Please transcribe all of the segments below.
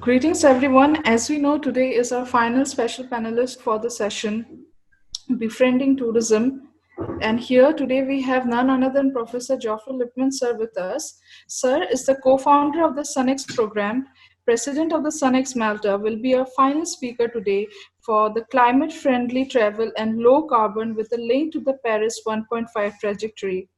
Greetings everyone. As we know, today is our final special panelist for the session, Befriending Tourism. And here today we have none other than Professor Geoffrey Lipman, sir, with us. Sir is the co-founder of the SUNx program, President of the SUNx Malta, will be our final speaker today for the climate-friendly travel and low carbon with a link to the Paris 1.5 trajectory.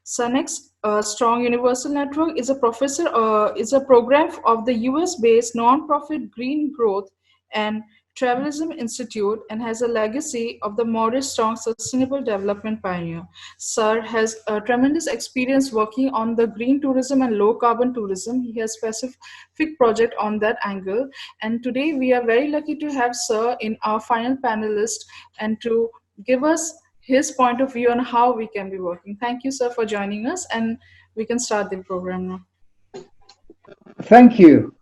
SUNx Strong Universal Network is a program of the US-based nonprofit Green Growth and Travelism Institute and has a legacy of the Maurice Strong Sustainable Development Pioneer. Sir has a tremendous experience working on the green tourism and low carbon tourism. He has specific project on that angle. And today we are very lucky to have Sir in our final panelist and to give us his point of view on how we can be working. Thank you, sir, for joining us, and we can start the program now. Thank you.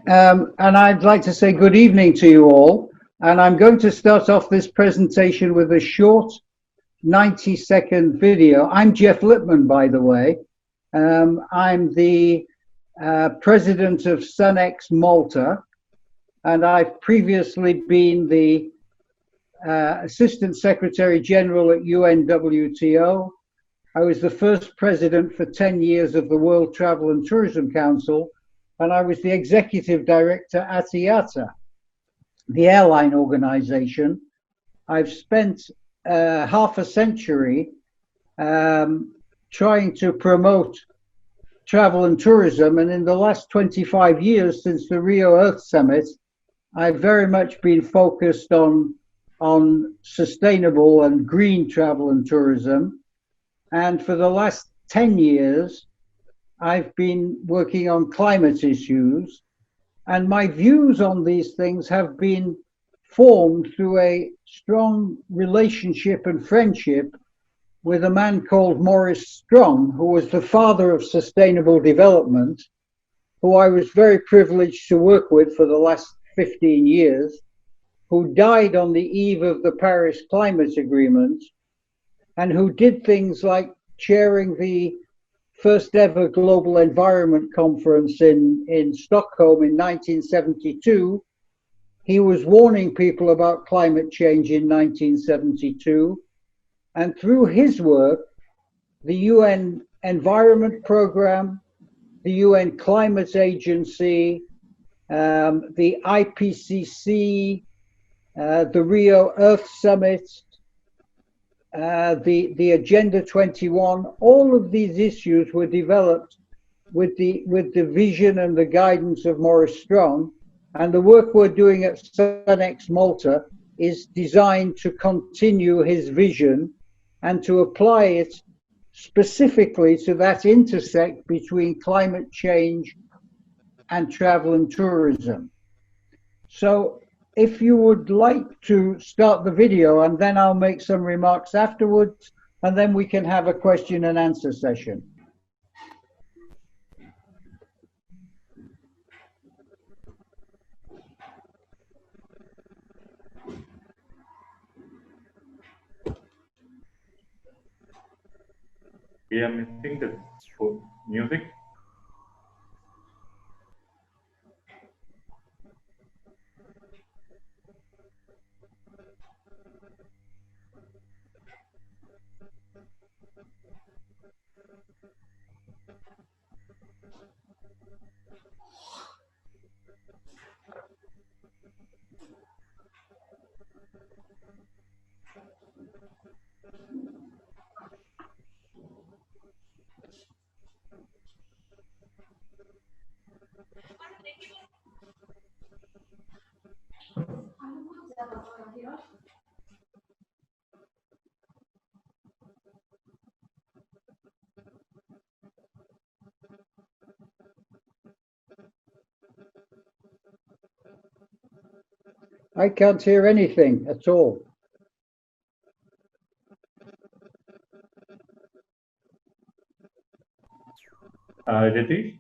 And I'd like to say good evening to you all. And I'm going to start off this presentation with a short 90-second video. I'm Geoff Lipman, by the way. I'm the president of SUNx Malta, and I've previously been the Assistant Secretary General at UNWTO. I was the first president for 10 years of the World Travel and Tourism Council, and I was the executive director at IATA, the airline organization. I've spent half a century trying to promote travel and tourism, and in the last 25 years since the Rio Earth Summit, I've very much been focused on sustainable and green travel and tourism. And for the last 10 years, I've been working on climate issues. And my views on these things have been formed through a strong relationship and friendship with a man called Maurice Strong, who was the father of sustainable development, who I was very privileged to work with for the last 15 years. Who died on the eve of the Paris Climate Agreement, and who did things like chairing the first ever Global Environment Conference in Stockholm in 1972. He was warning people about climate change in 1972. And through his work, the UN Environment Programme, the UN Climate Agency, the IPCC, the Rio Earth Summit, the Agenda 21, all of these issues were developed with the vision and the guidance of Maurice Strong. And the work we're doing at SUNx Malta is designed to continue his vision and to apply it specifically to that intersect between climate change and travel and tourism. So if you would like to start the video, and then I'll make some remarks afterwards, and then we can have a question and answer session. We are missing the music. I can't hear anything at all. Ritesh,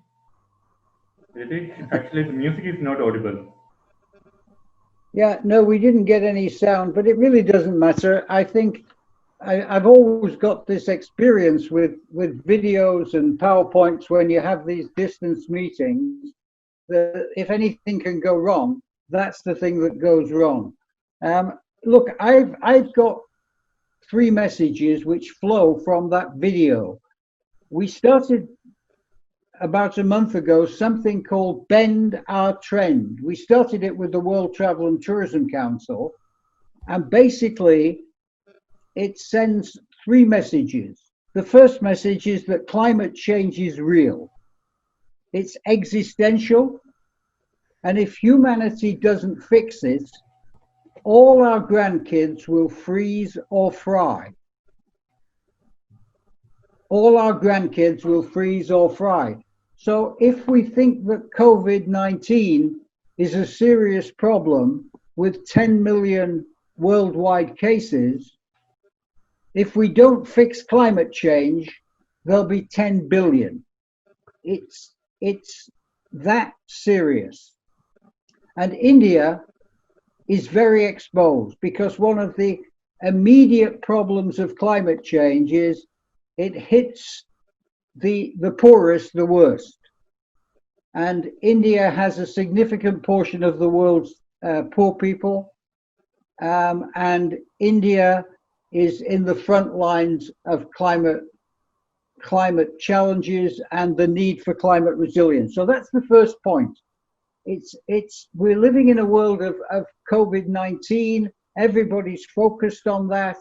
actually the music is not audible. Yeah, no, we didn't get any sound, but it really doesn't matter. I think I've always got this experience with videos and PowerPoints when you have these distance meetings, if anything can go wrong, that's the thing that goes wrong. Look, I've got three messages which flow from that video. We started about a month ago something called Bend Our Trend. We started it with the World Travel and Tourism Council, and basically it sends three messages. The first message is that climate change is real. It's existential, and if humanity doesn't fix it, all our grandkids will freeze or fry. All our grandkids will freeze or fry. So if we think that COVID-19 is a serious problem with 10 million worldwide cases, if we don't fix climate change, there'll be 10 billion. It's that serious. And India is very exposed because one of the immediate problems of climate change is it hits the poorest the worst. And India has a significant portion of the world's poor people. And India is in the front lines of climate challenges and the need for climate resilience. So that's the first point. We're living in a world of COVID-19. Everybody's focused on that,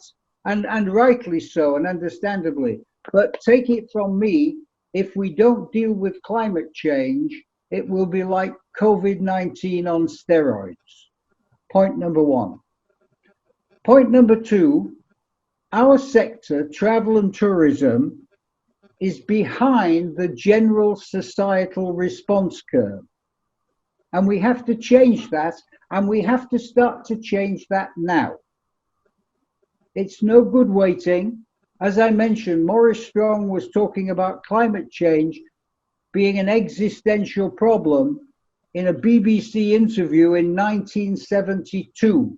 and rightly so, and understandably. But take it from me, if we don't deal with climate change, it will be like COVID-19 on steroids. Point number one. Point number two, our sector, travel and tourism, is behind the general societal response curve. And we have to change that, and we have to start to change that now. It's no good waiting. As I mentioned, Maurice Strong was talking about climate change being an existential problem in a BBC interview in 1972.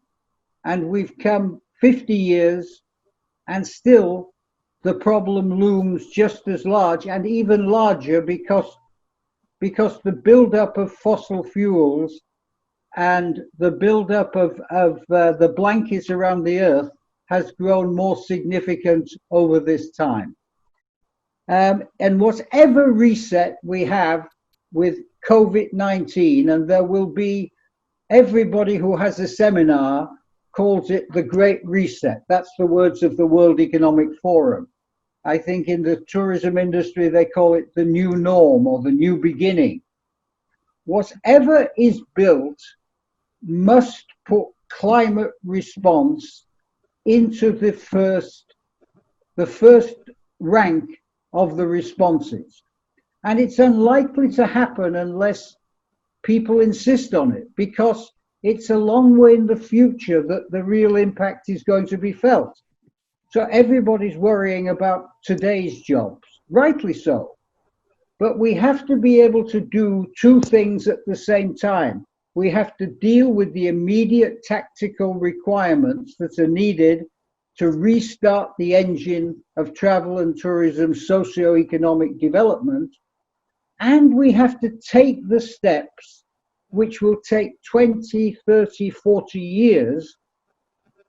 And we've come 50 years, and still the problem looms just as large and even larger because the buildup of fossil fuels and the buildup of the blankets around the earth has grown more significant over this time. And whatever reset we have with COVID-19, and there will be, everybody who has a seminar calls it the Great Reset. That's the words of the World Economic Forum. I think in the tourism industry, they call it the new norm or the new beginning. Whatever is built must put climate response into the first rank of the responses. And it's unlikely to happen unless people insist on it, because it's a long way in the future that the real impact is going to be felt. So everybody's worrying about today's jobs, rightly so. But we have to be able to do two things at the same time. We have to deal with the immediate tactical requirements that are needed to restart the engine of travel and tourism socio-economic development. And we have to take the steps which will take 20, 30, 40 years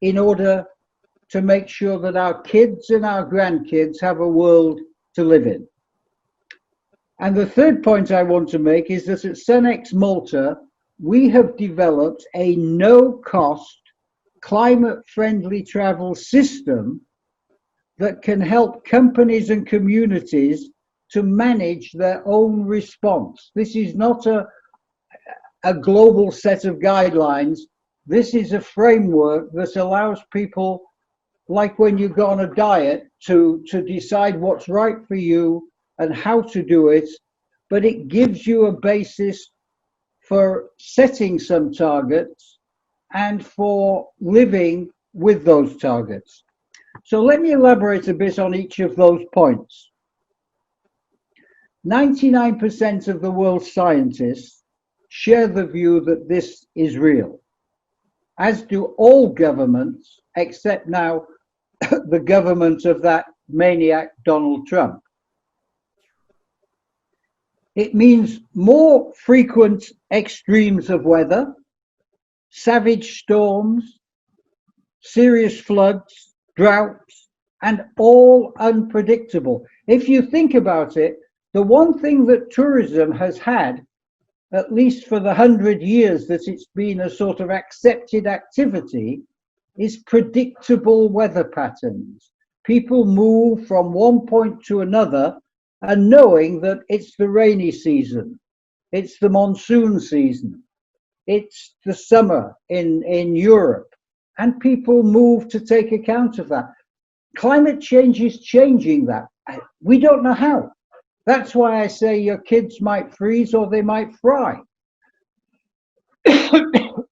in order to make sure that our kids and our grandkids have a world to live in. And the third point I want to make is that at SUNx Malta, we have developed a no-cost, climate-friendly travel system that can help companies and communities to manage their own response. This is not a global set of guidelines. This is a framework that allows people, like when you go on a diet, to decide what's right for you and how to do it, but it gives you a basis for setting some targets and for living with those targets. So let me elaborate a bit on each of those points. 99% of the world's scientists share the view that this is real, as do all governments, except now the government of that maniac Donald Trump. It means more frequent extremes of weather, savage storms, serious floods, droughts, and all unpredictable. If you think about it, the one thing that tourism has had, at least for the 100 years that it's been a sort of accepted activity, is predictable weather patterns. People move from one point to another and knowing that it's the rainy season, it's the monsoon season, it's the summer in Europe, and people move to take account of that. Climate change is changing that. We don't know how. That's why I say your kids might freeze or they might fry.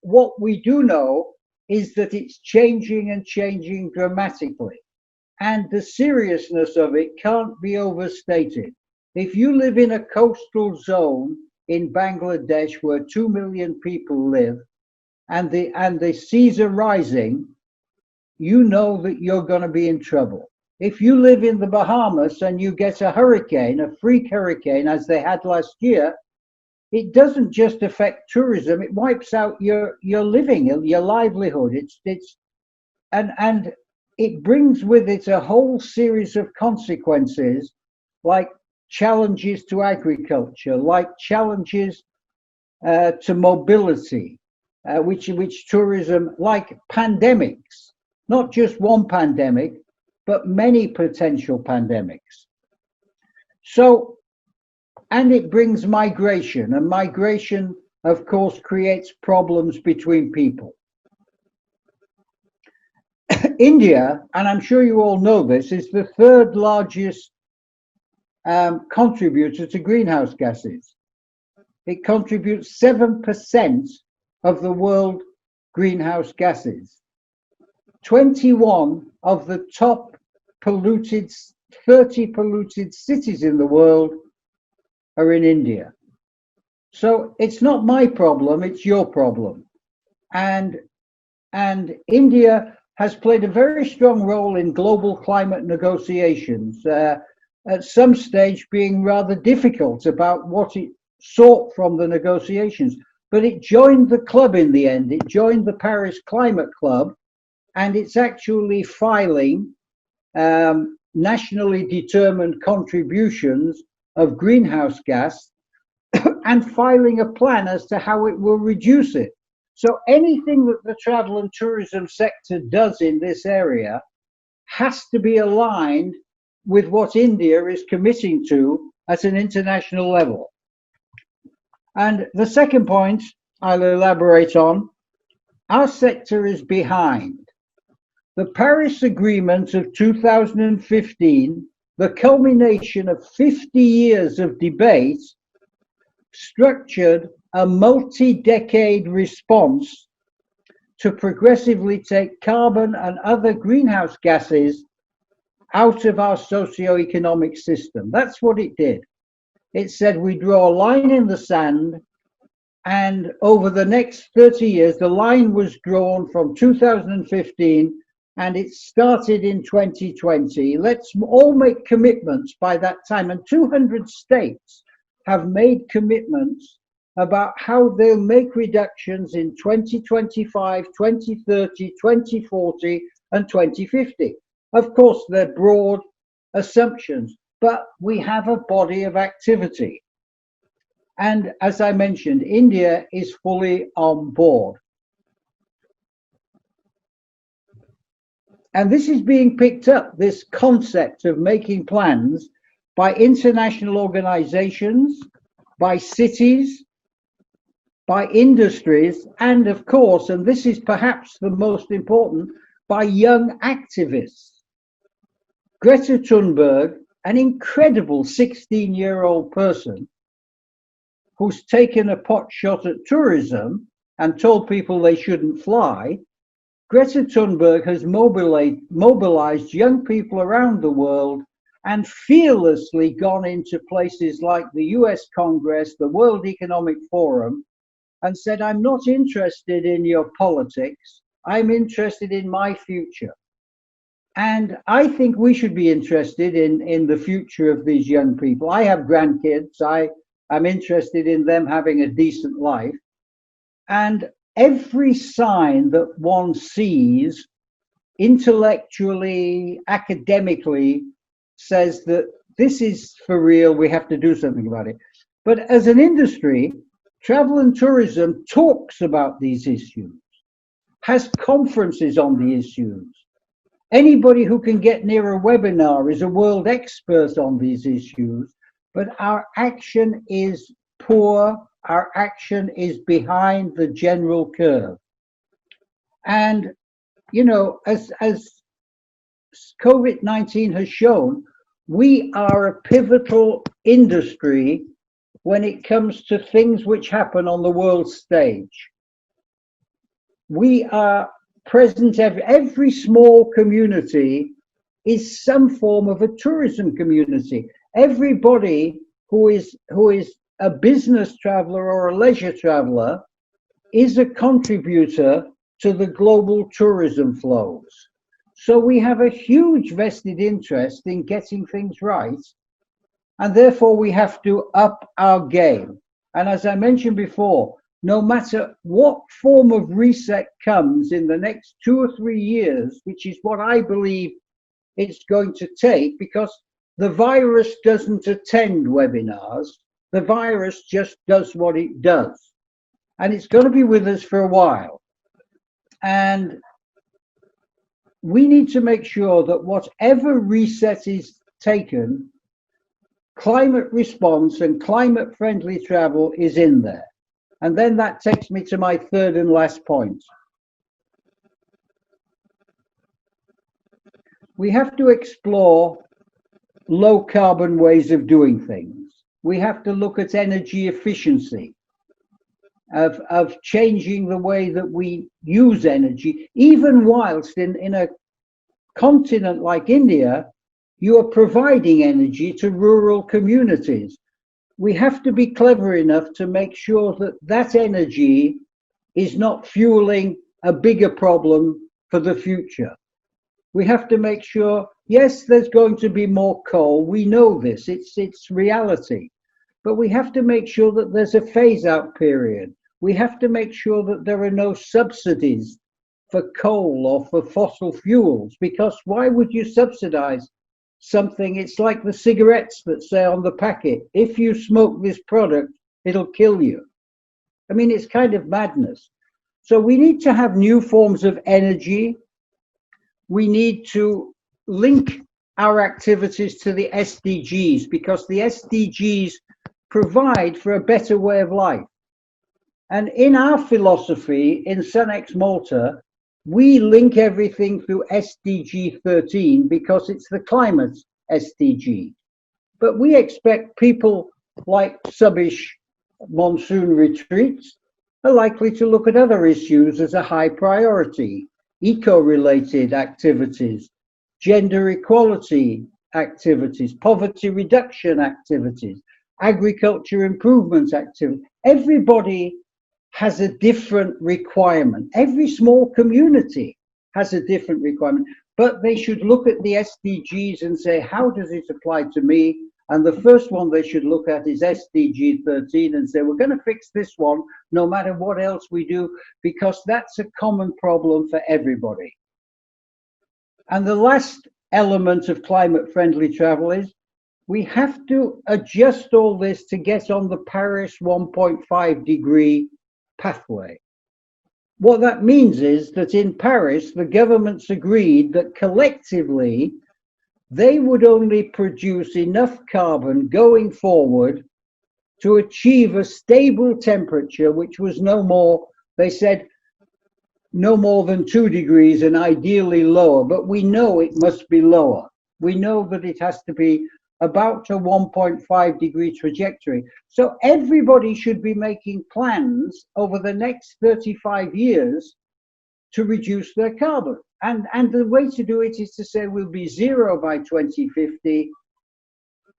What we do know is that it's changing and changing dramatically. And the seriousness of it can't be overstated. If you live in a coastal zone in Bangladesh where 2 million people live and the seas are rising, you know that you're going to be in trouble. If you live in the Bahamas and you get a hurricane, a freak hurricane, as they had last year, it doesn't just affect tourism, it wipes out your living, your livelihood. And it brings with it a whole series of consequences, like challenges to agriculture, like challenges to mobility, which tourism, like pandemics, not just one pandemic, but many potential pandemics. So, and it brings migration, and migration, of course, creates problems between people. India, and I'm sure you all know this, is the third largest contributor to greenhouse gases. It contributes 7% of the world greenhouse gases. 21 of the top 30 polluted cities in the world are in India. So it's not my problem, it's your problem. And India has played a very strong role in global climate negotiations, at some stage being rather difficult about what it sought from the negotiations. But it joined the club in the end. It joined the Paris Climate Club, and it's actually filing nationally determined contributions of greenhouse gas and filing a plan as to how it will reduce it. So anything that the travel and tourism sector does in this area has to be aligned with what India is committing to at an international level. And the second point I'll elaborate on, our sector is behind. The Paris Agreement of 2015, the culmination of 50 years of debate, structured a multi-decade response to progressively take carbon and other greenhouse gases out of our socio-economic system. That's what it did. It said we draw a line in the sand, and over the next 30 years, the line was drawn from 2015 and it started in 2020. Let's all make commitments by that time. And 200 states have made commitments about how they'll make reductions in 2025, 2030, 2040, and 2050. Of course, they're broad assumptions, but we have a body of activity. And as I mentioned, India is fully on board. And this is being picked up, this concept of making plans, by international organizations, by cities, by industries, and of course, and this is perhaps the most important, by young activists. Greta Sundberg, an incredible 16-year-old person who's taken a pot shot at tourism and told people they shouldn't fly, Greta Sundberg has mobilized young people around the world and fearlessly gone into places like the US Congress, the World Economic Forum, and said, I'm not interested in your politics, I'm interested in my future. And I think we should be interested in the future of these young people. I have grandkids. I'm interested in them having a decent life. And every sign that one sees intellectually, academically, says that this is for real, we have to do something about it. But as an industry, travel and tourism talks about these issues, has conferences on the issues. Anybody who can get near a webinar is a world expert on these issues, but our action is poor, our action is behind the general curve. And, you know, as COVID-19 has shown, we are a pivotal industry when it comes to things which happen on the world stage. We are present, every small community is some form of a tourism community. Everybody who is a business traveler or a leisure traveler is a contributor to the global tourism flows. So we have a huge vested interest in getting things right, and therefore we have to up our game. And as I mentioned before, no matter what form of reset comes in the next 2 or 3 years, which is what I believe it's going to take, because the virus doesn't attend webinars, the virus just does what it does. And it's going to be with us for a while. And we need to make sure that whatever reset is taken, climate response and climate friendly travel is in there. And then that takes me to my third and last point. We have to explore low carbon ways of doing things. We have to look at energy efficiency, of changing the way that we use energy, even whilst in a continent like India, you are providing energy to rural communities. We have to be clever enough to make sure that that energy is not fueling a bigger problem for the future. We have to make sure, yes, there's going to be more coal. We know this, it's reality. But we have to make sure that there's a phase out period. We have to make sure that there are no subsidies for coal or for fossil fuels, because why would you subsidize something? It's like the cigarettes that say on the packet, if you smoke this product, it'll kill you. I mean, it's kind of madness. So we need to have new forms of energy. We need to link our activities to the SDGs, because the SDGs provide for a better way of life. And in our philosophy in SUNx Malta, we link everything through SDG 13 because it's the climate SDG. But we expect people like Subish monsoon retreats are likely to look at other issues as a high priority: eco-related activities, gender equality activities, poverty reduction activities, agriculture improvement activities. Everybody has a different requirement. Every small community has a different requirement, but they should look at the SDGs and say, how does it apply to me? And the first one they should look at is SDG 13 and say, we're going to fix this one no matter what else we do, because that's a common problem for everybody. And the last element of climate-friendly travel is we have to adjust all this to get on the Paris 1.5 degree pathway. What that means is that in Paris, the governments agreed that collectively they would only produce enough carbon going forward to achieve a stable temperature, which was no more, they said, no more than 2 degrees and ideally lower, but we know it must be lower. We know that it has to be about a 1.5 degree trajectory. So everybody should be making plans over the next 35 years to reduce their carbon. And the way to do it is to say we'll be zero by 2050.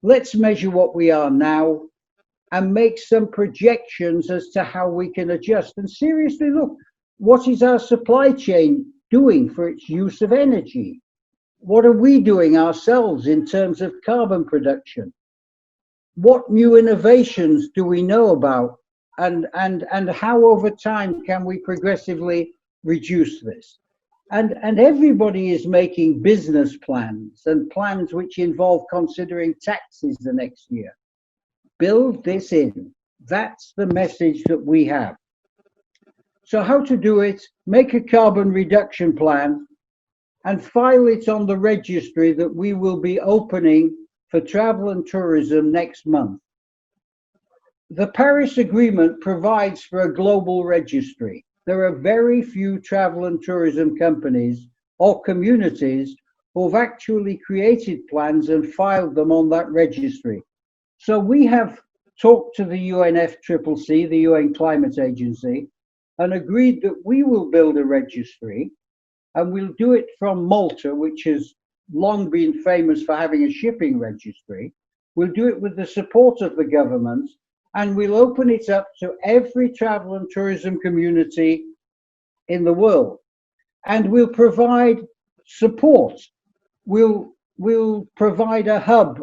Let's measure what we are now and make some projections as to how we can adjust. And seriously look, what is our supply chain doing for its use of energy? What are we doing ourselves in terms of carbon production? what new innovations do we know about, and how over time can we progressively reduce this? And everybody is making business plans and plans which involve considering taxes the next year. Build this in. That's the message that we have. So how to do it? Make a carbon reduction plan and file it on the registry that we will be opening for travel and tourism next month. The Paris Agreement provides for a global registry. There are very few travel and tourism companies or communities who have actually created plans and filed them on that registry. So we have talked to the UNFCCC, the UN Climate Agency, and agreed that we will build a registry, and we'll do it from Malta, which has long been famous for having a shipping registry. We'll do it with the support of the government, and we'll open it up to every travel and tourism community in the world. And we'll provide support. We'll provide a hub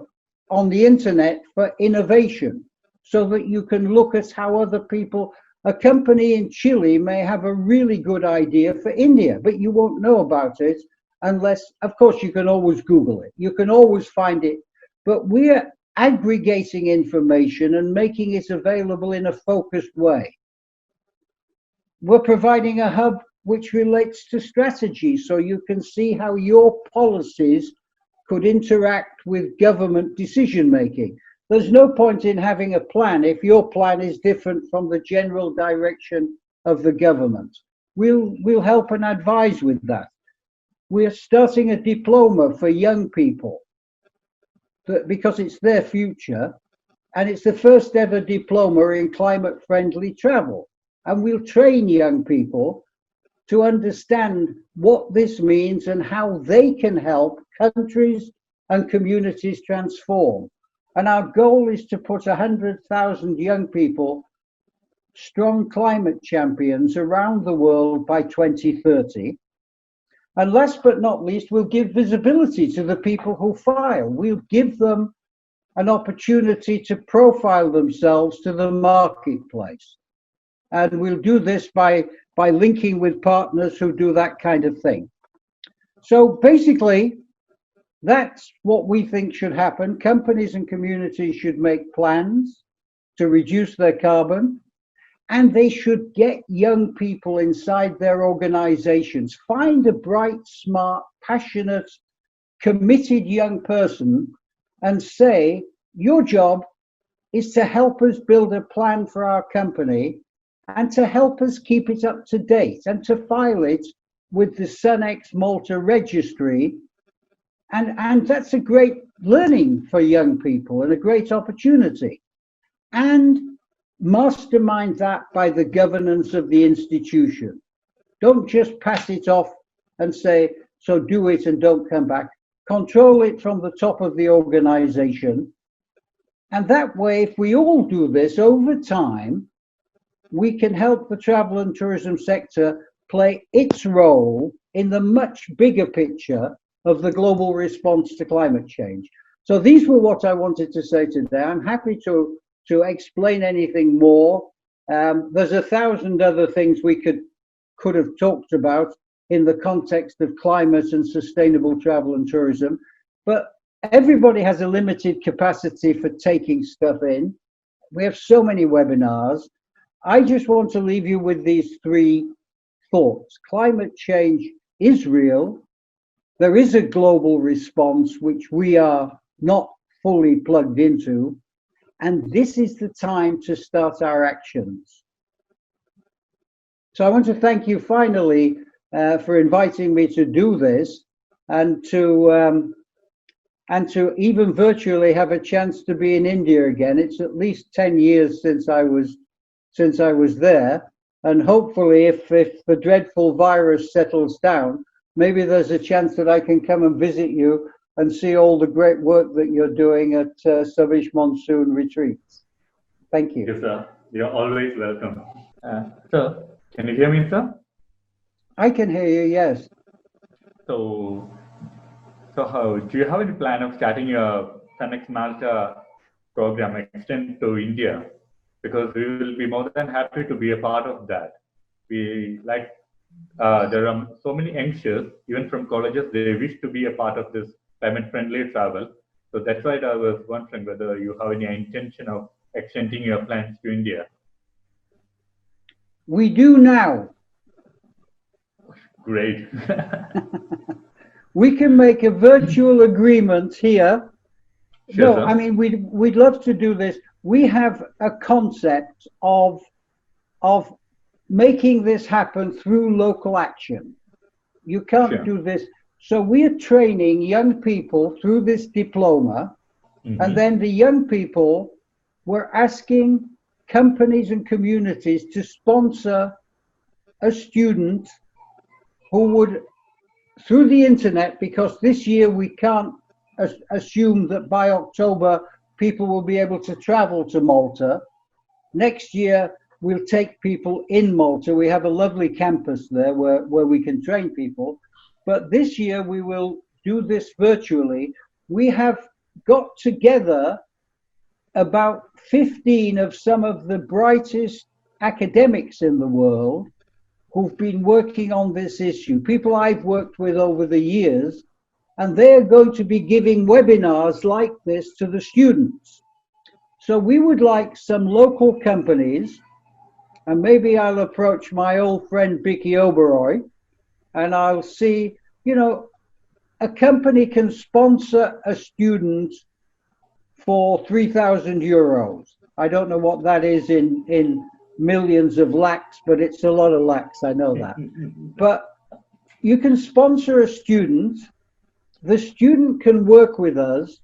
on the internet for innovation so that you can look at how other people, a company in Chile may have a really good idea for India, but you won't know about it unless, of course, you can always Google it. You can always find it. But we're aggregating information and making it available in a focused way. We're providing a hub which relates to strategy, so you can see how your policies could interact with government decision making. There's no point in having a plan if your plan is different from the general direction of the government. We'll help and advise with that. We're starting a diploma for young people because it's their future, and it's the first ever diploma in climate friendly travel. And we'll train young people to understand what this means and how they can help countries and communities transform. And our goal is to put 100,000 young people, strong climate champions around the world by 2030. And last but not least, we'll give visibility to the people who file. We'll give them an opportunity to profile themselves to the marketplace. And we'll do this by linking with partners who do that kind of thing. So basically, that's what we think should happen. Companies and communities should make plans to reduce their carbon, and they should get young people inside their organizations. Find a bright, smart, passionate, committed young person and say, your job is to help us build a plan for our company and to help us keep it up to date and to file it with the SUNx Malta registry. And that's a great learning for young people and a great opportunity. And mastermind that by the governance of the institution. Don't just pass it off and say, so do it and don't come back. Control it from the top of the organization. And that way, if we all do this over time, we can help the travel and tourism sector play its role in the much bigger picture of the global response to climate change. So these were what I wanted to say today. I'm happy to explain anything more. There's 1,000 other things we could have talked about in the context of climate and sustainable travel and tourism, but everybody has a limited capacity for taking stuff in. We have so many webinars. I just want to leave you with these 3 thoughts. Climate change is real. There is a global response which we are not fully plugged into, and this is the time to start our actions. So I want to thank you finally for inviting me to do this and to even virtually have a chance to be in India again. It's at least 10 years since I was there, and hopefully if the dreadful virus settles down, maybe there's a chance that I can come and visit you and see all the great work that you're doing at Savish Monsoon Retreats. Thank you. Yes, sir. You're always welcome. Sir, can you hear me, sir? I can hear you, yes. So how do you have any plan of starting your SUNx Malta program extend to India, because we will be more than happy to be a part of that. We like there are so many youngsters, even from colleges, they wish to be a part of this climate-friendly travel. So that's why I was wondering whether you have any intention of extending your plans to India. We do now. Great. We can make a virtual agreement here. Sure, No, sir. I mean, we'd love to do this. We have a concept of making this happen through local action. You can't Sure. do this. So we're training young people through this diploma, and then the young people, we're asking companies and communities to sponsor a student who would, through the internet, because this year we can't assume that by October people will be able to travel to Malta. Next year we'll take people in Malta. We have a lovely campus there where we can train people. But this year we will do this virtually. We have got together about 15 of some of the brightest academics in the world who've been working on this issue, people I've worked with over the years, and they're going to be giving webinars like this to the students. So we would like some local companies, and maybe I'll approach my old friend Vicky Oberoi, and I'll see, you know, a company can sponsor a student for 3,000 euros. I don't know what that is in millions of lakhs, but it's a lot of lakhs, I know that. But you can sponsor a student, the student can work with us,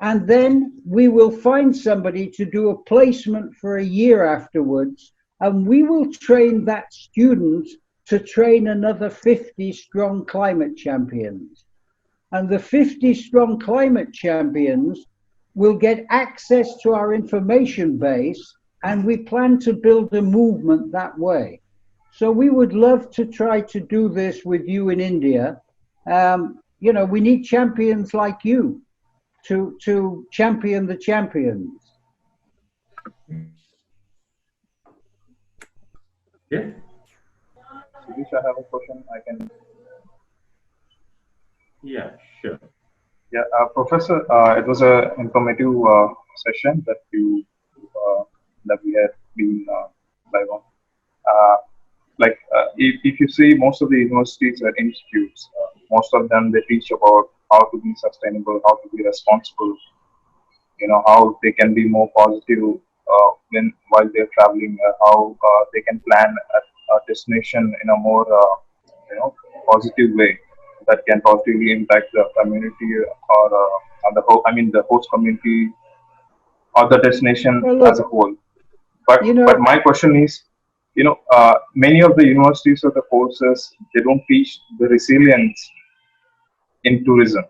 and then we will find somebody to do a placement for a year afterwards, and we will train that student to train another 50 strong climate champions. And the 50 strong climate champions will get access to our information base, and we plan to build a movement that way. So we would love to try to do this with you in India. You know, we need champions like you to champion the champions. Yeah. Sudesh, I have a question. I can. Yeah, sure. Yeah, Professor, it was an informative session that we had been live on. If you see most of the universities and institutes, most of them they teach about how to be sustainable, how to be responsible. You know, how they can be more positive while they're traveling, how they can plan a destination in a more positive way that can positively impact the community or the host community or the destination as a whole. But my question is, many of the universities or the courses, they don't teach the resilience in tourism.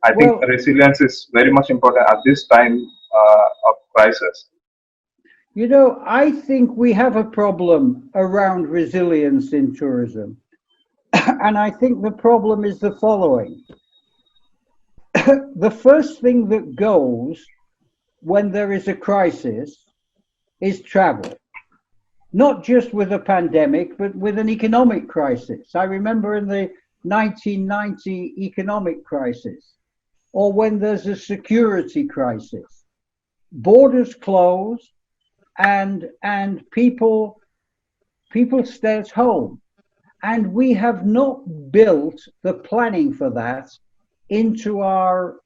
I think resilience is very much important at this time of crisis. You know, I think we have a problem around resilience in tourism. And I think the problem is the following. The first thing that goes when there is a crisis is travel. Not just with a pandemic, but with an economic crisis. I remember in the 1990 economic crisis, or when there's a security crisis, borders close and people stay at home. And we have not built the planning for that into our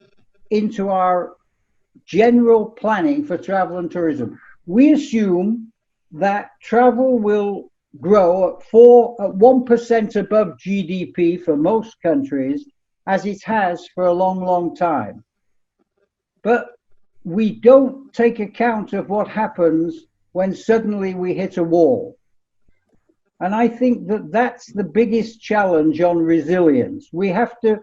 general planning for travel and tourism. We assume that travel will grow at 1% above GDP for most countries, as it has for a long, long time. But we don't take account of what happens when suddenly we hit a wall. And I think that that's the biggest challenge on resilience. We have to,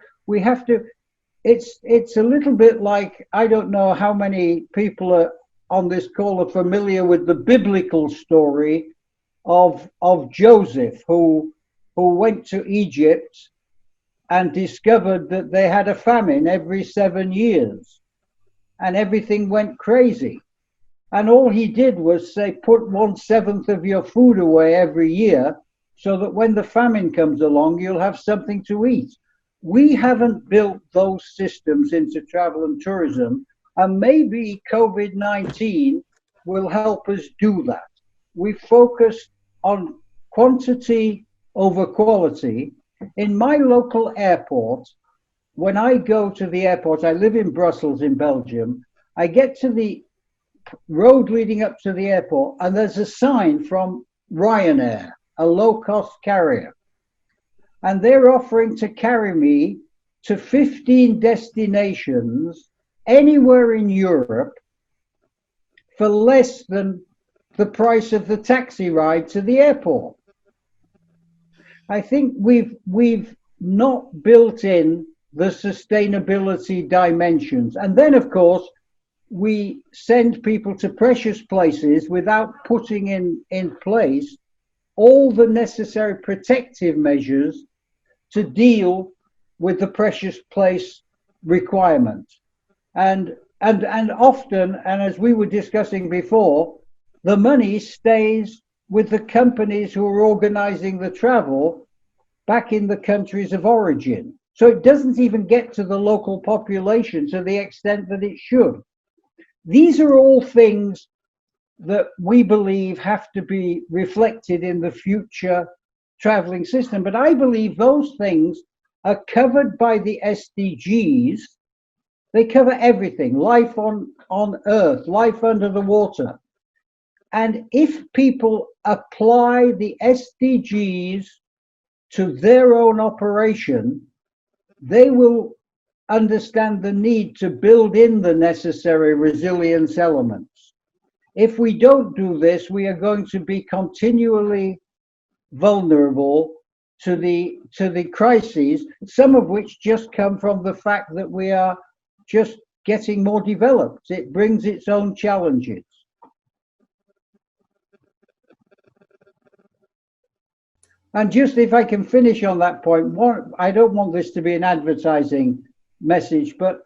it's a little bit like, I don't know how many people are on this call are familiar with the biblical story of Joseph, who went to Egypt and discovered that they had a famine every 7 years and everything went crazy. And all he did was say, put 1/7 of your food away every year so that when the famine comes along, you'll have something to eat. We haven't built those systems into travel and tourism, and maybe COVID-19 will help us do that. We focus on quantity over quality. In my local airport, when I go to the airport, I live in Brussels in Belgium, I get to the road leading up to the airport and there's a sign from Ryanair, a low-cost carrier, and they're offering to carry me to 15 destinations anywhere in Europe for less than the price of the taxi ride to the airport. I think we've not built in the sustainability dimensions. And then, of course, we send people to precious places without putting in place all the necessary protective measures to deal with the precious place requirement. And often, and as we were discussing before, the money stays with the companies who are organizing the travel back in the countries of origin. So it doesn't even get to the local population to the extent that it should. These are all things that we believe have to be reflected in the future traveling system. But I believe those things are covered by the SDGs. They cover everything, life on Earth, life under the water. And if people apply the SDGs to their own operation, they will understand the need to build in the necessary resilience elements. If we don't do this, we are going to be continually vulnerable to the crises, some of which just come from the fact that we are just getting more developed. It brings its own challenges. And just if I can finish on that point, I don't want this to be an advertising message, but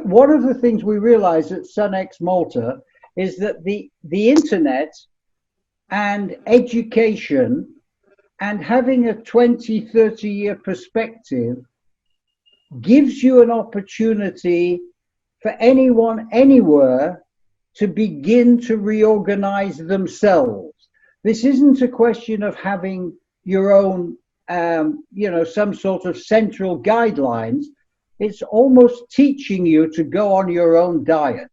one of the things we realize at SUNx Malta is that the internet and education and having a 20, 30-year perspective gives you an opportunity for anyone, anywhere, to begin to reorganize themselves. This isn't a question of having your own, some sort of central guidelines. It's almost teaching you to go on your own diet.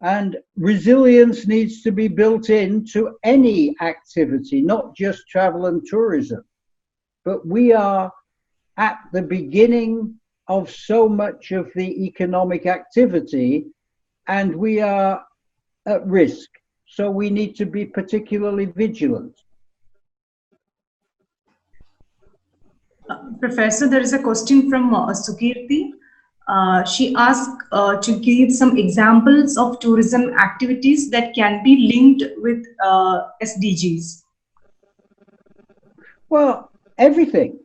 And resilience needs to be built into any activity, not just travel and tourism. But we are at the beginning of so much of the economic activity, and we are at risk. So we need to be particularly vigilant. Professor, there is a question from Sukirti. She asked to give some examples of tourism activities that can be linked with SDGs. Well, everything.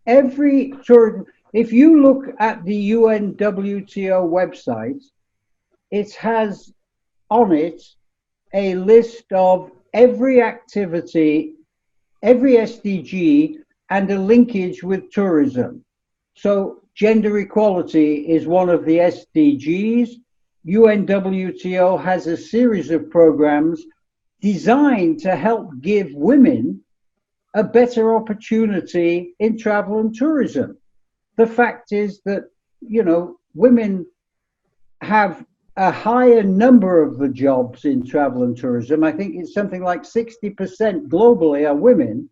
Every tourism. If you look at the UNWTO website, it has on it a list of every activity, every SDG, and a linkage with tourism. So gender equality is one of the SDGs. UNWTO has a series of programs designed to help give women a better opportunity in travel and tourism. The fact is that, women have a higher number of the jobs in travel and tourism. I think it's something like 60% globally are women.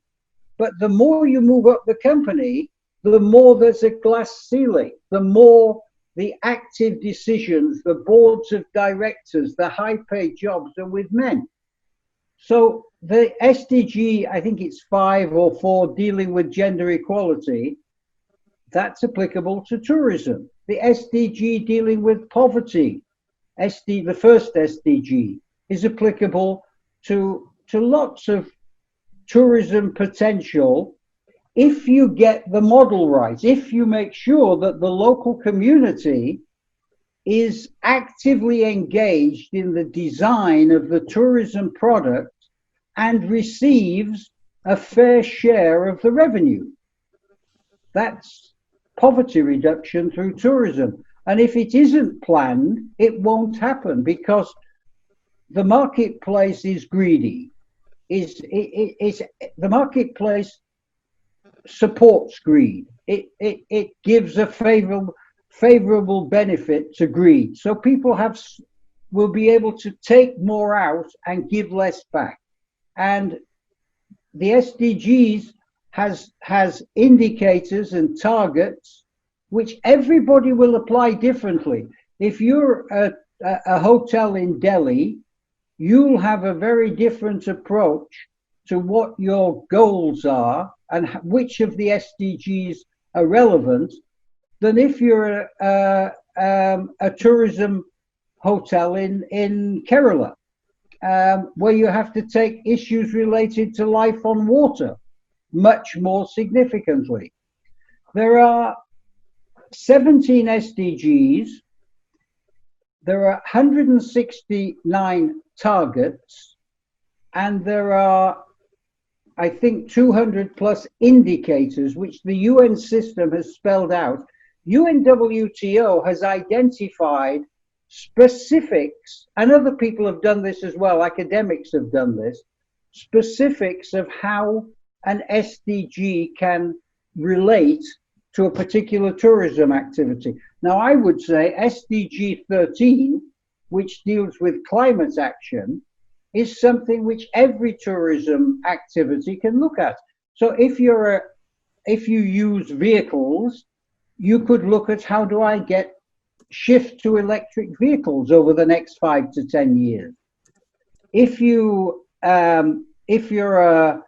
But the more you move up the company, the more there's a glass ceiling, the more the active decisions, the boards of directors, the high-paid jobs are with men. So the SDG, I think it's 5 or 4, dealing with gender equality, that's applicable to tourism. The SDG dealing with poverty, the first SDG, is applicable to lots of tourism potential, if you get the model right, if you make sure that the local community is actively engaged in the design of the tourism product and receives a fair share of the revenue. That's poverty reduction through tourism. And if it isn't planned, it won't happen, because the marketplace is greedy. The marketplace supports greed. It gives a favorable benefit to greed. So people will be able to take more out and give less back. And the SDGs has indicators and targets which everybody will apply differently. If you're a hotel in Delhi, you'll have a very different approach to what your goals are and which of the SDGs are relevant than if you're a tourism hotel in Kerala, where you have to take issues related to life on water much more significantly. There are 17 SDGs. There are 169 targets, and there are, I think, 200 plus indicators which the UN system has spelled out. UNWTO has identified specifics, and other people have done this as well, academics have done this, specifics of how an SDG can relate to a particular tourism activity. Now, I would say SDG 13, which deals with climate action, is something which every tourism activity can look at. So if you use vehicles, you could look at how do I shift to electric vehicles over the next 5 to 10 years. If you're a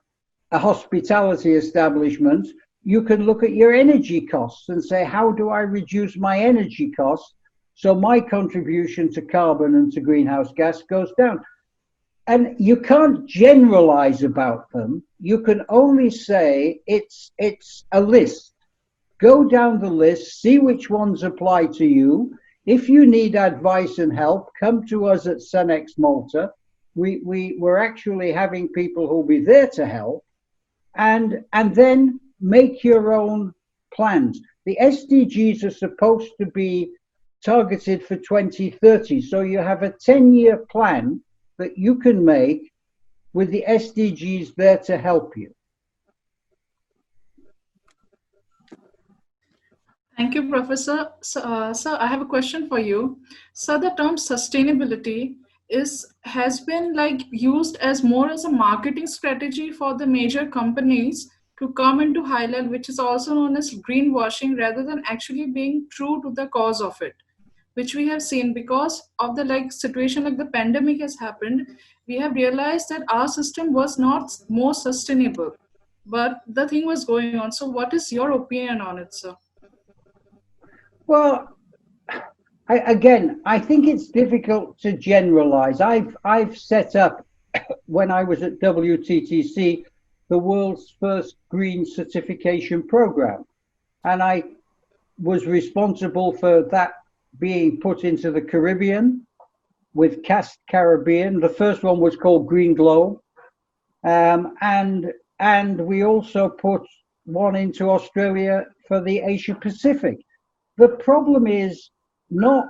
hospitality establishment, you can look at your energy costs and say, how do I reduce my energy costs so my contribution to carbon and to greenhouse gas goes down? And you can't generalize about them. You can only say it's a list. Go down the list, see which ones apply to you. If you need advice and help, come to us at SUNx Malta. We're actually having people who'll be there to help, and then make your own plans. The SDGs are supposed to be targeted for 2030, so you have a 10-year plan that you can make with the SDGs there to help you. Thank you, Professor. Sir, I have a question for you. So the term sustainability has been used as more as a marketing strategy for the major companies to come into highlight, which is also known as greenwashing, rather than actually being true to the cause of it, which we have seen because of the situation like the pandemic has happened. We have realized that our system was not more sustainable, but the thing was going on. So what is your opinion on it, sir? Well, I think it's difficult to generalize. I've set up, when I was at WTTC, the world's first green certification program. And I was responsible for that being put into the Caribbean with Cast Caribbean. The first one was called Green Globe. And we also put one into Australia for the Asia Pacific. The problem is not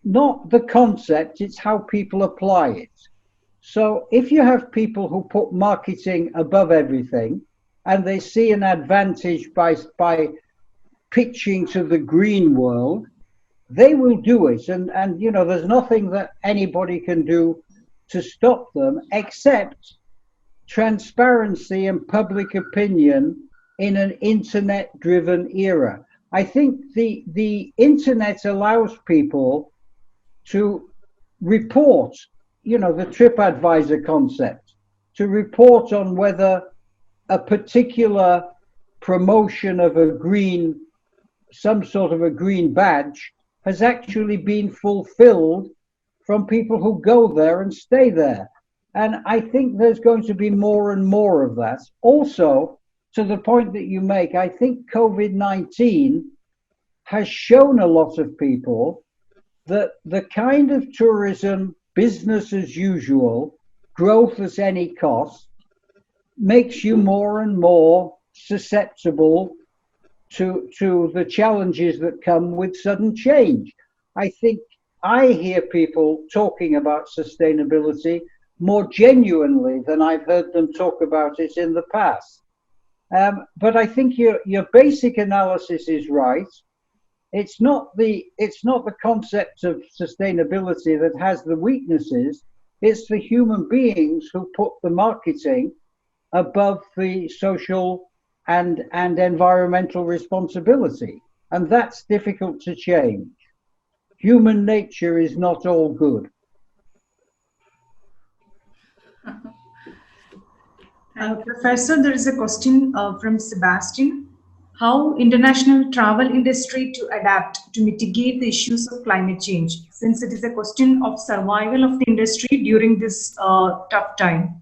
the concept, it's how people apply it. So if you have people who put marketing above everything and they see an advantage by pitching to the green world, they will do it. And there's nothing that anybody can do to stop them except transparency and public opinion in an internet-driven era. I think the internet allows people to report, the TripAdvisor concept, to report on whether a particular promotion of some sort of a green badge has actually been fulfilled from people who go there and stay there. And I think there's going to be more and more of that. Also, to the point that you make, I think COVID-19 has shown a lot of people that the kind of tourism, business as usual, growth at any cost, makes you more and more susceptible to the challenges that come with sudden change. I think I hear people talking about sustainability more genuinely than I've heard them talk about it in the past. But I think your basic analysis is right. It's not the concept of sustainability that has the weaknesses. It's the human beings who put the marketing above the social and environmental responsibility, and that's difficult to change. Human nature is not all good. Professor, there is a question from Sebastian. How international travel industry to adapt to mitigate the issues of climate change, since it is a question of survival of the industry during this tough time?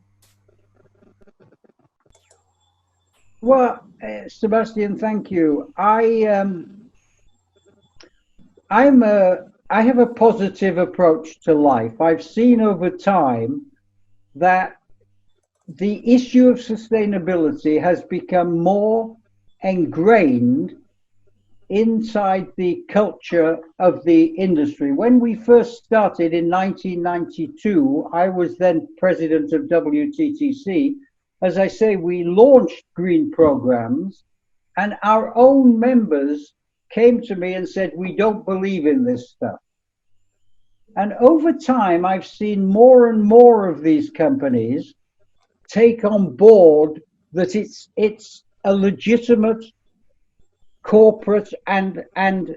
Well, Sebastian, thank you. I have a positive approach to life. I've seen over time that the issue of sustainability has become more ingrained inside the culture of the industry. When we first started in 1992, I was then president of WTTC. As I say, we launched green programs, and our own members came to me and said, we don't believe in this stuff. And over time, I've seen more and more of these companies take on board that it's a legitimate corporate and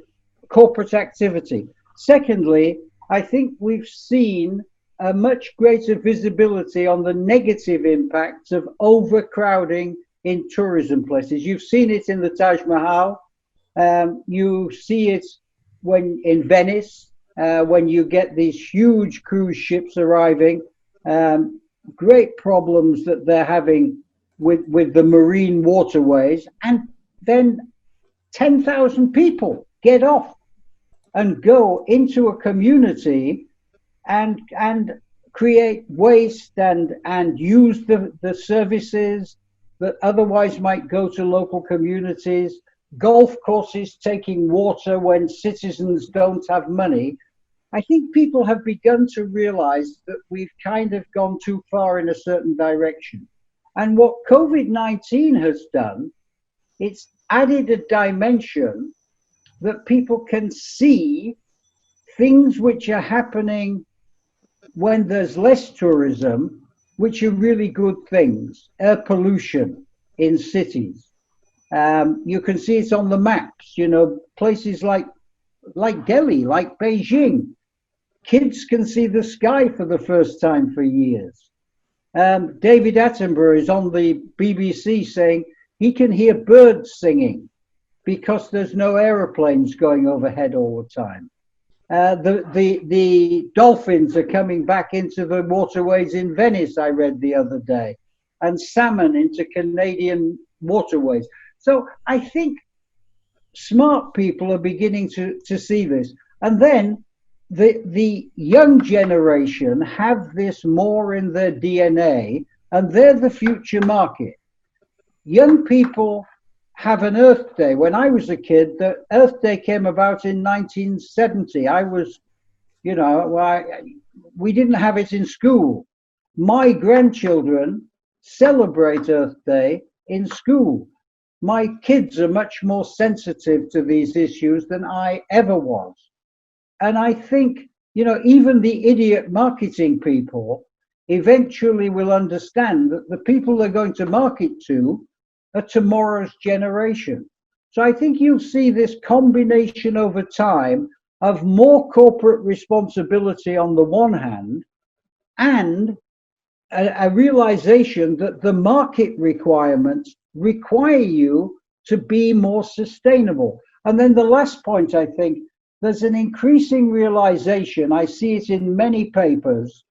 corporate activity. Secondly, I think we've seen a much greater visibility on the negative impacts of overcrowding in tourism places. You've seen it in the Taj Mahal. You see it when in Venice, when you get these huge cruise ships arriving. Great problems that they're having with the marine waterways, and then 10,000 people get off and go into a community and create waste and use the services that otherwise might go to local communities. Golf courses taking water when citizens don't have money. I think people have begun to realize that we've kind of gone too far in a certain direction. And what COVID-19 has done, it's added a dimension that people can see things which are happening when there's less tourism, which are really good things. Air pollution in cities. You can see it on the maps, you know, places like Delhi, like Beijing. Kids can see the sky for the first time for years. David Attenborough is on the BBC saying he can hear birds singing because there's no aeroplanes going overhead all the time. The dolphins are coming back into the waterways in Venice, I read the other day, and salmon into Canadian waterways. So I think smart people are beginning to see this. And then the young generation have this more in their DNA, and they're the future market. Young people have an Earth Day. When I was a kid, the Earth Day came about in 1970. I was, you know, we didn't have it in school. My grandchildren celebrate Earth Day in school. My kids are much more sensitive to these issues than I ever was. And I think, you know, even the idiot marketing people eventually will understand that the people they're going to market to are tomorrow's generation. So I think you'll see this combination over time of more corporate responsibility on the one hand, and a realization that the market requirements require you to be more sustainable. And then the last point, I think, there's an increasing realization, I see it in many papers,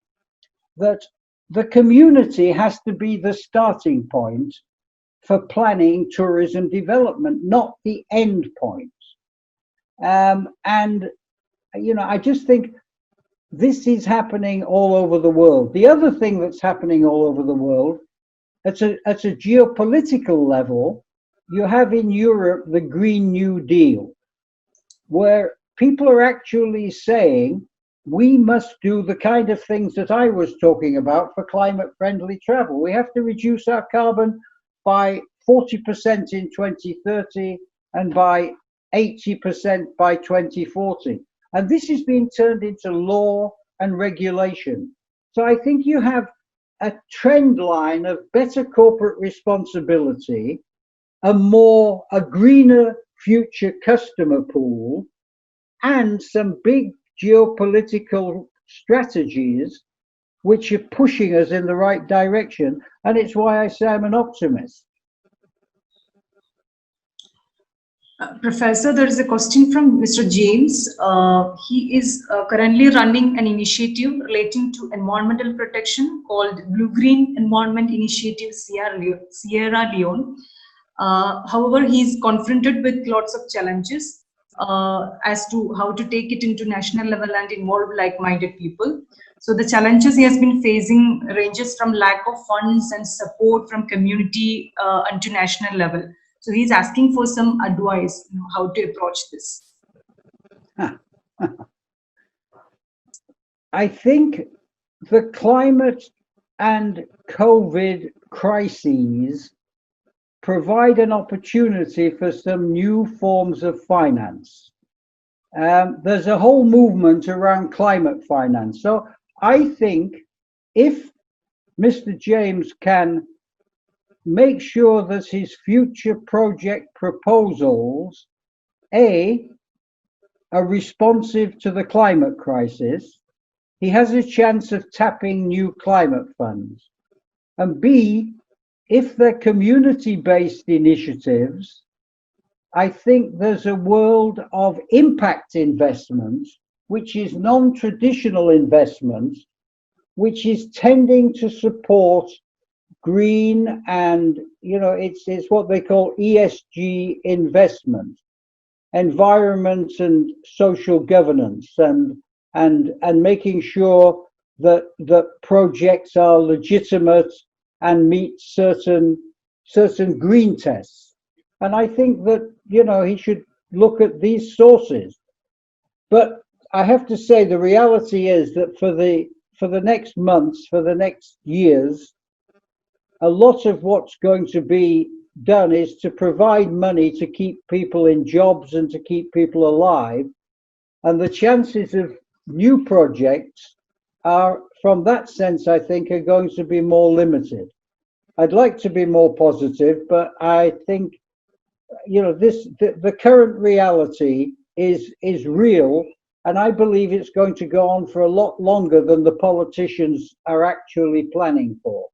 that the community has to be the starting point for planning tourism development, not the end point. And, you know, I just think this is happening all over the world. The other thing that's happening all over the world, at a geopolitical level, you have in Europe the Green New Deal, where people are actually saying we must do the kind of things that I was talking about for climate-friendly travel. We have to reduce our carbon by 40% in 2030 and by 80% by 2040. And this is being turned into law and regulation. So I think you have a trend line of better corporate responsibility, a greener future customer pool, and some big geopolitical strategies which are pushing us in the right direction. And it's why I say I'm an optimist. Professor, there is a question from Mr. James. He is currently running an initiative relating to environmental protection called Blue-Green Environment Initiative Sierra Leone. However, he is confronted with lots of challenges as to how to take it into national level and involve like-minded people. So the challenges he has been facing ranges from lack of funds and support from community and to national level. So he's asking for some advice, you know, how to approach this. I think the climate and COVID crises provide an opportunity for some new forms of finance. There's a whole movement around climate finance. So I think if Mr. James can make sure that his future project proposals, are responsive to the climate crisis, he has a chance of tapping new climate funds. And B, if they're community-based initiatives, I think there's a world of impact investment, which is non-traditional investment, which is tending to support green and, you know, it's what they call ESG investment, environment and social governance, and making sure that projects are legitimate and meet certain green tests. And I think that, you know, he should look at these sources. But I have to say, the reality is that for the next months, for the next years, a lot of what's going to be done is to provide money to keep people in jobs and to keep people alive. And the chances of new projects are, from that sense, I think, are going to be more limited. I'd like to be more positive, but I think, you know, the current reality is real, and I believe it's going to go on for a lot longer than the politicians are actually planning for.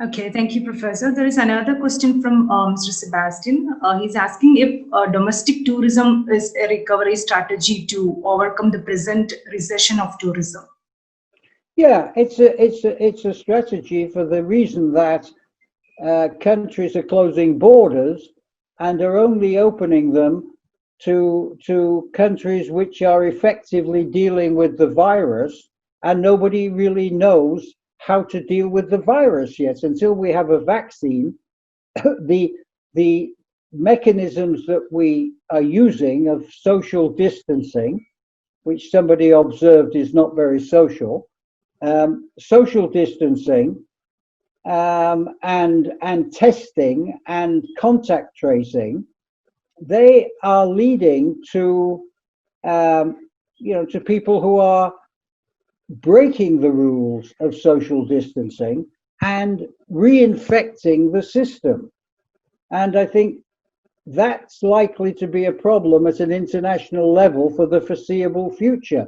Okay, thank you, Professor. There is another question from Mr. Sebastian. He's asking if domestic tourism is a recovery strategy to overcome the present recession of tourism. Yeah, it's a strategy for the reason that countries are closing borders and are only opening them to countries which are effectively dealing with the virus, and nobody really knows how to deal with the virus yet. Until we have a vaccine, the mechanisms that we are using of social distancing, which somebody observed is not very social, social distancing and testing and contact tracing, they are leading to to people who are breaking the rules of social distancing and reinfecting the system. And I think that's likely to be a problem at an international level for the foreseeable future.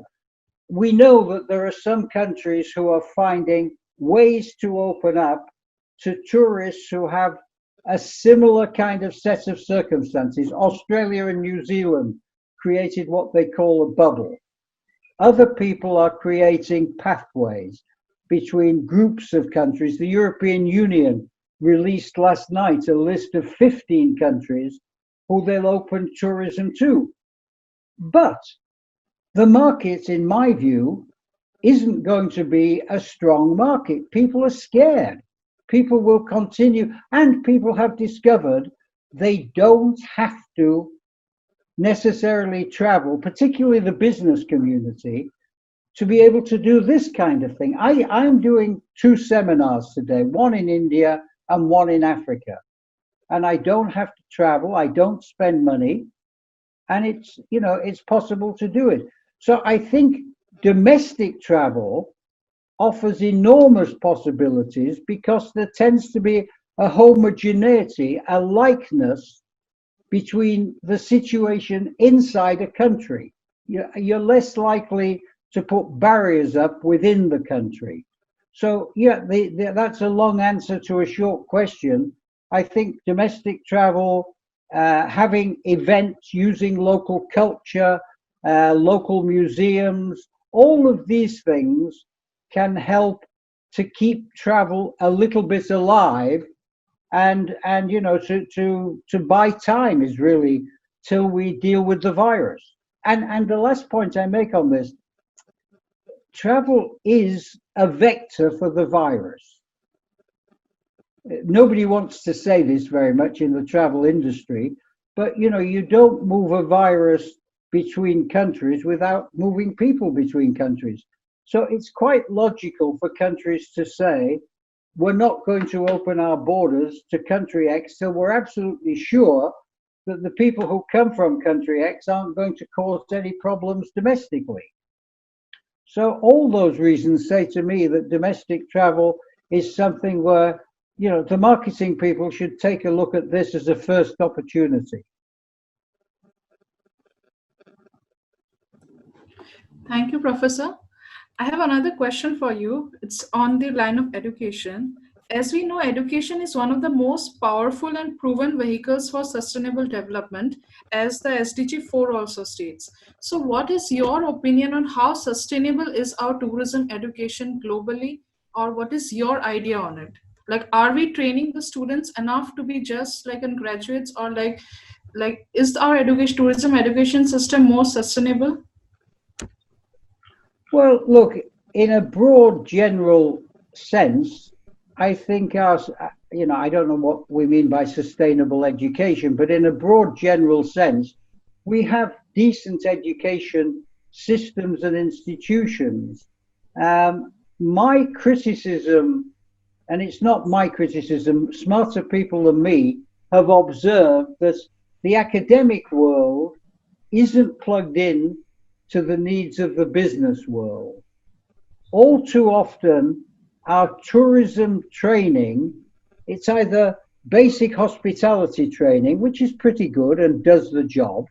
We know that there are some countries who are finding ways to open up to tourists who have a similar kind of set of circumstances. Australia and New Zealand created what they call a bubble. Other people are creating pathways. between groups of countries. The European Union released last night a list of 15 countries who they'll open tourism to. But the market, in my view, isn't going to be a strong market. People are scared. People will continue, and people have discovered they don't have to necessarily travel, particularly the business community, to be able to do this kind of thing. I'm doing 2 seminars today, one in India and one in Africa. And I don't have to travel, I don't spend money, and it's possible to do it. So I think domestic travel offers enormous possibilities because there tends to be a homogeneity, a likeness between the situation inside a country. You're less likely to put barriers up within the country. So yeah, that's a long answer to a short question. I think domestic travel, having events using local culture, local museums, all of these things can help to keep travel a little bit alive, and to buy time is really till we deal with the virus. And the last point I make on this, travel is a vector for the virus. Nobody wants to say this very much in the travel industry, but you don't move a virus between countries without moving people between countries. So it's quite logical for countries to say, we're not going to open our borders to country X till we're absolutely sure that the people who come from country X aren't going to cause any problems domestically. So all those reasons say to me that domestic travel is something where, the marketing people should take a look at this as a first opportunity. Thank you, Professor. I have another question for you. It's on the line of education. As we know, education is one of the most powerful and proven vehicles for sustainable development, as the SDG 4 also states. So what is your opinion on how sustainable is our tourism education globally, or what is your idea on it? Like, are we training the students enough to be just like in graduates, or like is our tourism education system more sustainable? Well, look, in a broad general sense, I think I don't know what we mean by sustainable education, but in a broad general sense, we have decent education systems and institutions. My criticism, and it's not my criticism, smarter people than me have observed that the academic world isn't plugged in to the needs of the business world. All too often, our tourism training, it's either basic hospitality training, which is pretty good and does the job,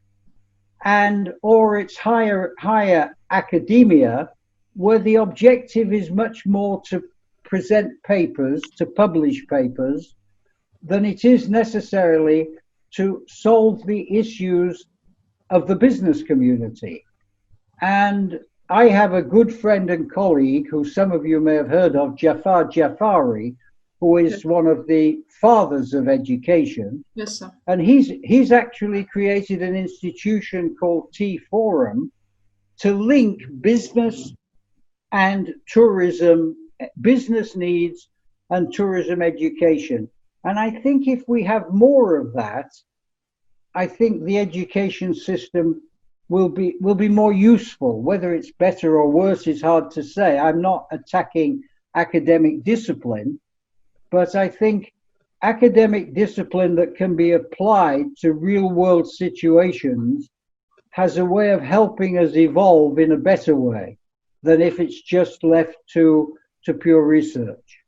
or it's higher academia, where the objective is much more to present papers, to publish papers, than it is necessarily to solve the issues of the business community. And I have a good friend and colleague who some of you may have heard of, Jafar Jafari, who is one of the fathers of education. Yes, sir. And he's actually created an institution called T Forum to link business and tourism, business needs and tourism education. And I think if we have more of that, I think the education system will be more useful. Whether it's better or worse is hard to say. I'm not attacking academic discipline, but I think academic discipline that can be applied to real world situations has a way of helping us evolve in a better way than if it's just left to pure research.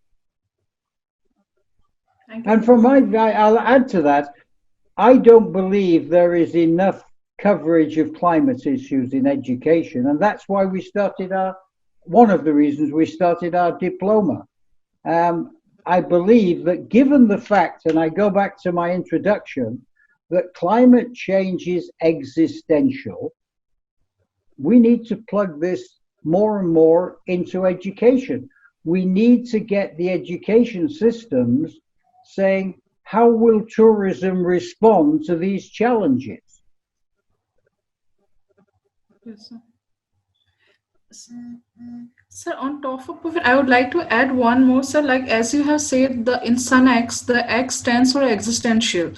And from I'll add to that, I don't believe there is enough coverage of climate issues in education, and that's why we started one of the reasons we started our diploma. I believe that given the fact, and I go back to my introduction, that climate change is existential, we need to plug this more and more into education. we need to get the education systems saying, how will tourism respond to these challenges? Yes, sir. Sir, on top of it, I would like to add one more, sir. Like as you have said, the in SUNx, the X stands for existential.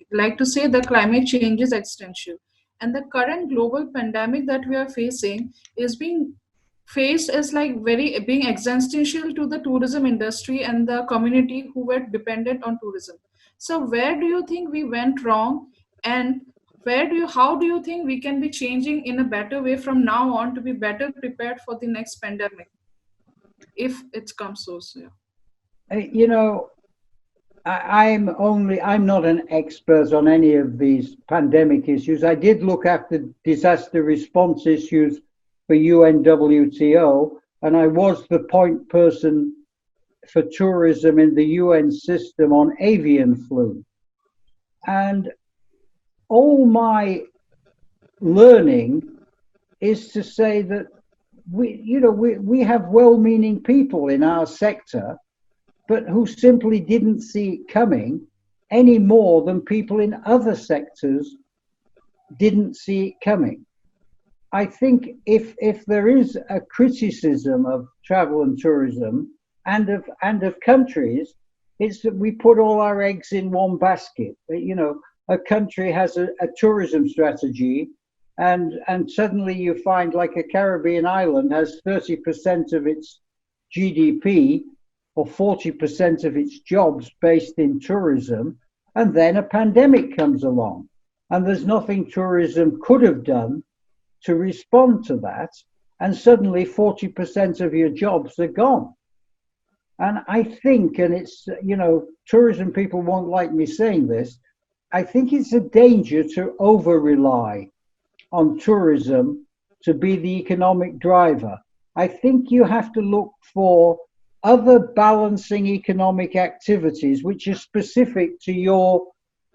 Like to say the climate change is existential, and the current global pandemic that we are facing is being faced as like very being existential to the tourism industry and the community who were dependent on tourism. So where do you think we went wrong, and how do you think we can be changing in a better way from now on to be better prepared for the next pandemic if it comes so soon? You know, I'm not an expert on any of these pandemic issues. I did look after disaster response issues for UNWTO, and I was the point person for tourism in the UN system on avian flu. And all my learning is to say that we have well-meaning people in our sector, but who simply didn't see it coming any more than people in other sectors didn't see it coming. I think if there is a criticism of travel and tourism and of countries, it's that we put all our eggs in one basket. You know, a country has a tourism strategy, and suddenly you find like a Caribbean island has 30% of its GDP or 40% of its jobs based in tourism, and then a pandemic comes along, and there's nothing tourism could have done to respond to that, and suddenly 40% of your jobs are gone. And I think, and it's, tourism people won't like me saying this, I think it's a danger to over-rely on tourism to be the economic driver. I think you have to look for other balancing economic activities which are specific to your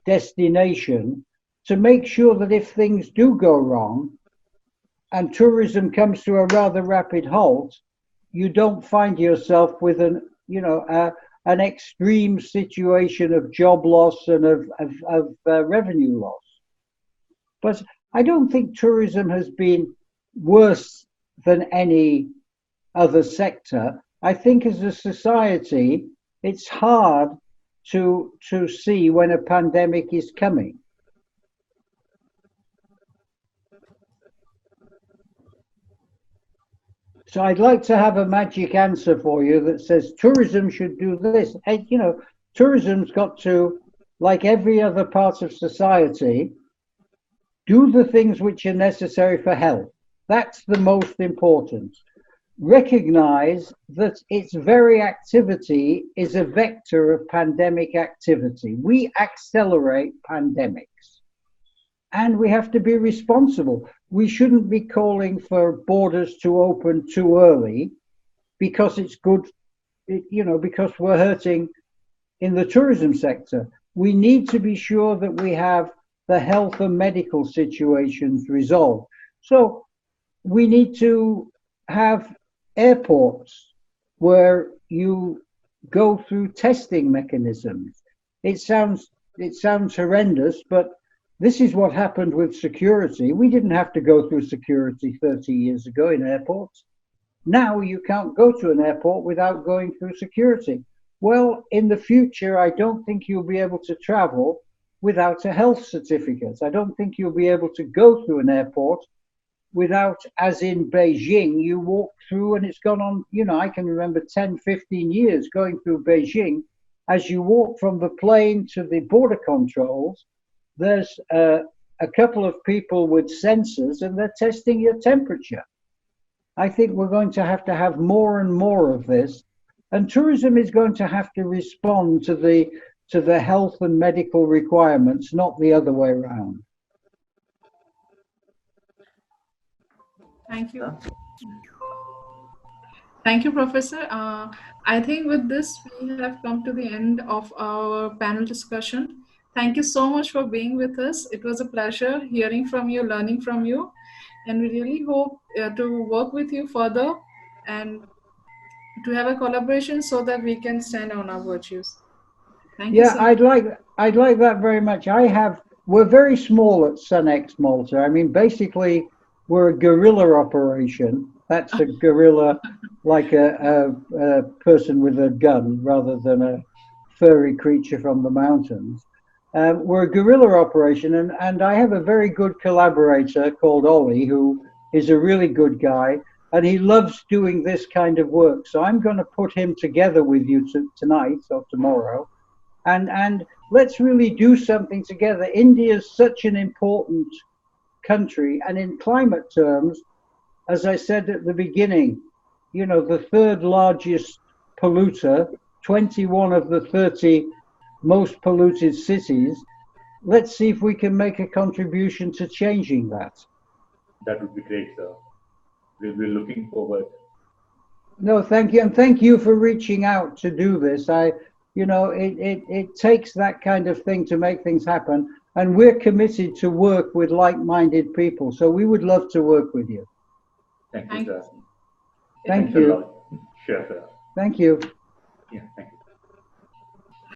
destination to make sure that if things do go wrong and tourism comes to a rather rapid halt, you don't find yourself with an extreme situation of job loss and of revenue loss. But I don't think tourism has been worse than any other sector. I think as a society, it's hard to see when a pandemic is coming. So I'd like to have a magic answer for you that says tourism should do this. And, tourism's got to, like every other part of society, do the things which are necessary for health. That's the most important. Recognize that its very activity is a vector of pandemic activity. We accelerate pandemics. And we have to be responsible. We shouldn't be calling for borders to open too early because it's good, because we're hurting in the tourism sector. We need to be sure that we have the health and medical situations resolved. So we need to have airports where you go through testing mechanisms. It sounds horrendous, but this is what happened with security. We didn't have to go through security 30 years ago in airports. Now you can't go to an airport without going through security. Well, in the future, I don't think you'll be able to travel without a health certificate. I don't think you'll be able to go through an airport without, as in Beijing, you walk through and it's gone on, I can remember 10, 15 years going through Beijing. As you walk from the plane to the border controls, there's a couple of people with sensors and they're testing your temperature. I think we're going to have more and more of this, and tourism is going to have to respond to the health and medical requirements, not the other way around. Thank you. Thank you, Professor. I think with this, we have come to the end of our panel discussion. Thank you so much for being with us. It was a pleasure hearing from you, learning from you, and we really hope to work with you further and to have a collaboration so that we can stand on our virtues. Thank you Yeah, so much. I'd like that very much. We're very small at SUNx Malta. I mean, basically, we're a guerrilla operation. That's a guerrilla, like a person with a gun rather than a furry creature from the mountains. We're a guerrilla operation, and I have a very good collaborator called Ollie, who is a really good guy, and he loves doing this kind of work. So I'm going to put him together with you tonight or tomorrow, and let's really do something together. India is such an important country, and in climate terms, as I said at the beginning, you know, the third largest polluter, 21 of the 30 most polluted cities. Let's see if we can make a contribution to changing that. That would be great, sir. We'll be looking forward. No, thank you, and thank you for reaching out to do this. It takes that kind of thing to make things happen, and we're committed to work with like-minded people. So we would love to work with you. Thank you, sir. Thank Thanks a you. lot. Sure, sir. Thank you.